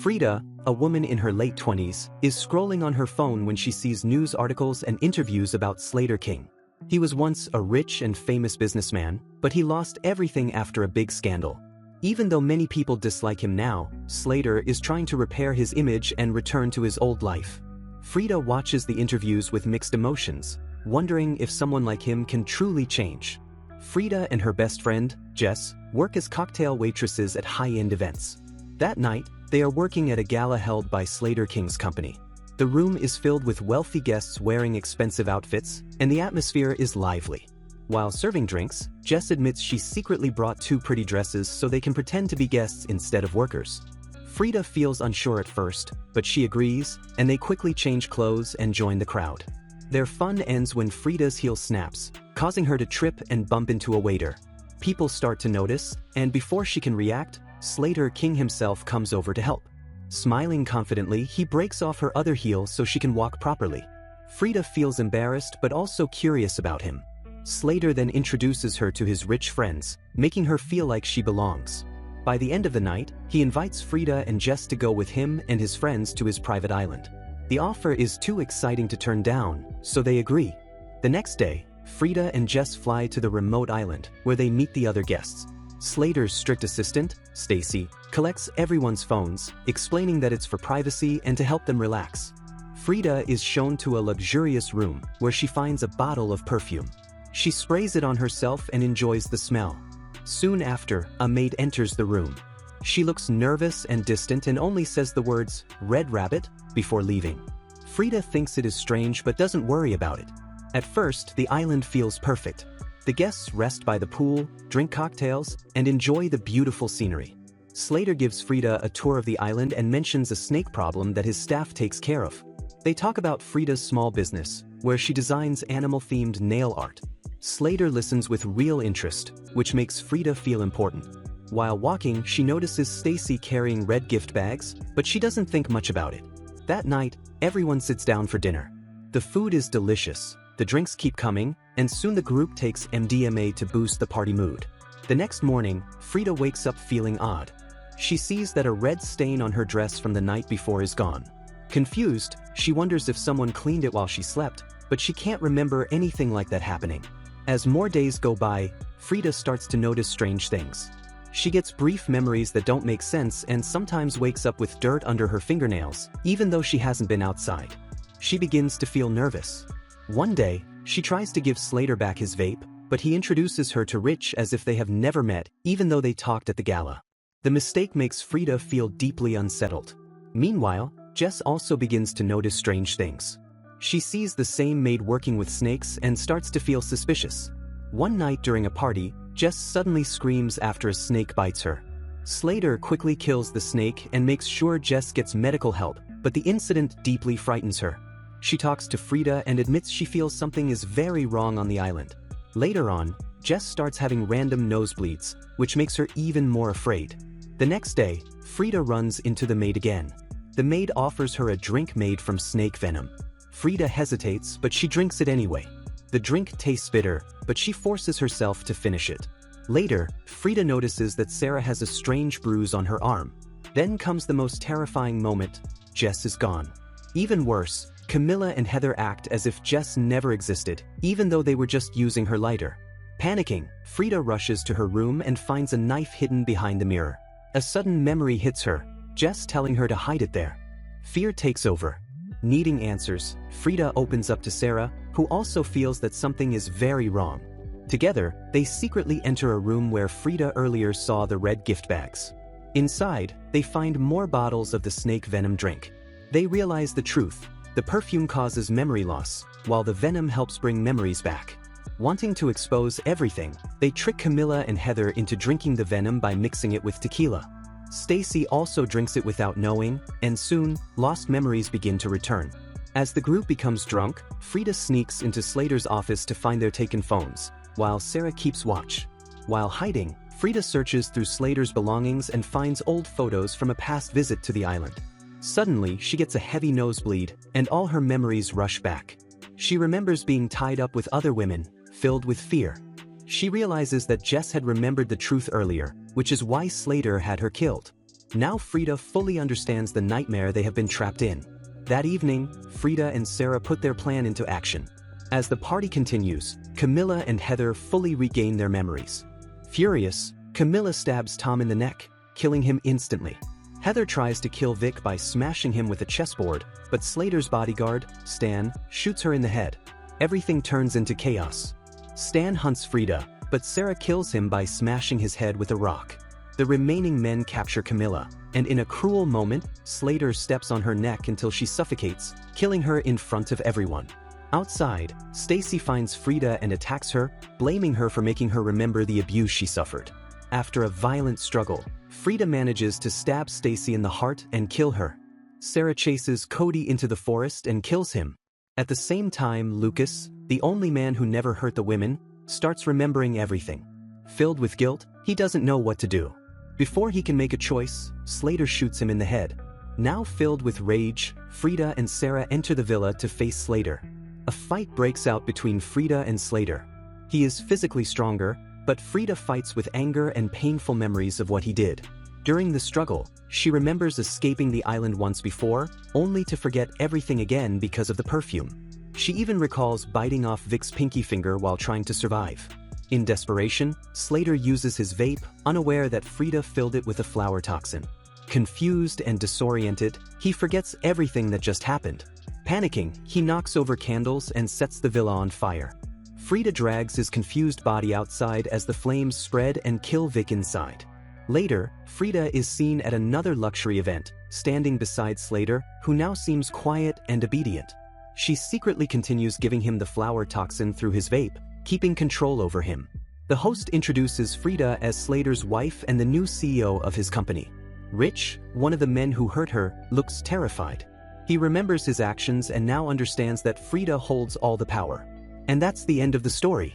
Frida, a woman in her late 20s, is scrolling on her phone when she sees news articles and interviews about Slater King. He was once a rich and famous businessman, but he lost everything after a big scandal. Even though many people dislike him now, Slater is trying to repair his image and return to his old life. Frida watches the interviews with mixed emotions, wondering if someone like him can truly change. Frida and her best friend, Jess, work as cocktail waitresses at high-end events. That night, they are working at a gala held by Slater King's company. The room is filled with wealthy guests wearing expensive outfits, and the atmosphere is lively. While serving drinks, Jess admits she secretly brought two pretty dresses so they can pretend to be guests instead of workers. Frida feels unsure at first, but she agrees, and they quickly change clothes and join the crowd. Their fun ends when Frida's heel snaps, causing her to trip and bump into a waiter. People start to notice, and before she can react, Slater King himself comes over to help. Smiling confidently, he breaks off her other heel so she can walk properly. Frida feels embarrassed but also curious about him. Slater then introduces her to his rich friends, making her feel like she belongs. By the end of the night, he invites Frida and Jess to go with him and his friends to his private island. The offer is too exciting to turn down, so they agree. The next day, Frida and Jess fly to the remote island, where they meet the other guests. Slater's strict assistant, Stacy, collects everyone's phones, explaining that it's for privacy and to help them relax. Frida is shown to a luxurious room, where she finds a bottle of perfume. She sprays it on herself and enjoys the smell. Soon after, a maid enters the room. She looks nervous and distant and only says the words, "Red Rabbit," before leaving. Frida thinks it is strange but doesn't worry about it. At first, the island feels perfect. The guests rest by the pool, drink cocktails, and enjoy the beautiful scenery. Slater gives Frida a tour of the island and mentions a snake problem that his staff takes care of. They talk about Frida's small business, where she designs animal-themed nail art. Slater listens with real interest, which makes Frida feel important. While walking, she notices Stacy carrying red gift bags, but she doesn't think much about it. That night, everyone sits down for dinner. The food is delicious, the drinks keep coming, and soon the group takes MDMA to boost the party mood. The next morning, Frida wakes up feeling odd. She sees that a red stain on her dress from the night before is gone. Confused, she wonders if someone cleaned it while she slept, but she can't remember anything like that happening. As more days go by, Frida starts to notice strange things. She gets brief memories that don't make sense and sometimes wakes up with dirt under her fingernails, even though she hasn't been outside. She begins to feel nervous. One day, she tries to give Slater back his vape, but he introduces her to Rich as if they have never met, even though they talked at the gala. The mistake makes Frida feel deeply unsettled. Meanwhile, Jess also begins to notice strange things. She sees the same maid working with snakes and starts to feel suspicious. One night during a party, Jess suddenly screams after a snake bites her. Slater quickly kills the snake and makes sure Jess gets medical help, but the incident deeply frightens her. She talks to Frida and admits she feels something is very wrong on the island. Later on, Jess starts having random nosebleeds, which makes her even more afraid. The next day, Frida runs into the maid again. The maid offers her a drink made from snake venom. Frida hesitates, but she drinks it anyway. The drink tastes bitter, but she forces herself to finish it. Later, Frida notices that Sarah has a strange bruise on her arm. Then comes the most terrifying moment: Jess is gone. Even worse, Camilla and Heather act as if Jess never existed, even though they were just using her lighter. Panicking, Frida rushes to her room and finds a knife hidden behind the mirror. A sudden memory hits her, Jess telling her to hide it there. Fear takes over. Needing answers, Frida opens up to Sarah, who also feels that something is very wrong. Together, they secretly enter a room where Frida earlier saw the red gift bags. Inside, they find more bottles of the snake venom drink. They realize the truth: the perfume causes memory loss, while the venom helps bring memories back. Wanting to expose everything, they trick Camilla and Heather into drinking the venom by mixing it with tequila. Stacy also drinks it without knowing, and soon, lost memories begin to return. As the group becomes drunk, Frida sneaks into Slater's office to find their taken phones, while Sarah keeps watch. While hiding, Frida searches through Slater's belongings and finds old photos from a past visit to the island. Suddenly, she gets a heavy nosebleed, and all her memories rush back. She remembers being tied up with other women, filled with fear. She realizes that Jess had remembered the truth earlier, which is why Slater had her killed. Now Frida fully understands the nightmare they have been trapped in. That evening, Frida and Sarah put their plan into action. As the party continues, Camilla and Heather fully regain their memories. Furious, Camilla stabs Tom in the neck, killing him instantly. Heather tries to kill Vic by smashing him with a chessboard, but Slater's bodyguard, Stan, shoots her in the head. Everything turns into chaos. Stan hunts Frida, but Sarah kills him by smashing his head with a rock. The remaining men capture Camilla, and in a cruel moment, Slater steps on her neck until she suffocates, killing her in front of everyone. Outside, Stacy finds Frida and attacks her, blaming her for making her remember the abuse she suffered. After a violent struggle, Frida manages to stab Stacy in the heart and kill her. Sarah chases Cody into the forest and kills him. At the same time, Lucas, the only man who never hurt the women, starts remembering everything. Filled with guilt, he doesn't know what to do. Before he can make a choice, Slater shoots him in the head. Now filled with rage, Frida and Sarah enter the villa to face Slater. A fight breaks out between Frida and Slater. He is physically stronger, but Frida fights with anger and painful memories of what he did. During the struggle, she remembers escaping the island once before, only to forget everything again because of the perfume. She even recalls biting off Vic's pinky finger while trying to survive. In desperation, Slater uses his vape, unaware that Frida filled it with a flower toxin. Confused and disoriented, he forgets everything that just happened. Panicking, he knocks over candles and sets the villa on fire. Frida drags his confused body outside as the flames spread and kill Vic inside. Later, Frida is seen at another luxury event, standing beside Slater, who now seems quiet and obedient. She secretly continues giving him the flower toxin through his vape, keeping control over him. The host introduces Frida as Slater's wife and the new CEO of his company. Rich, one of the men who hurt her, looks terrified. He remembers his actions and now understands that Frida holds all the power. And that's the end of the story.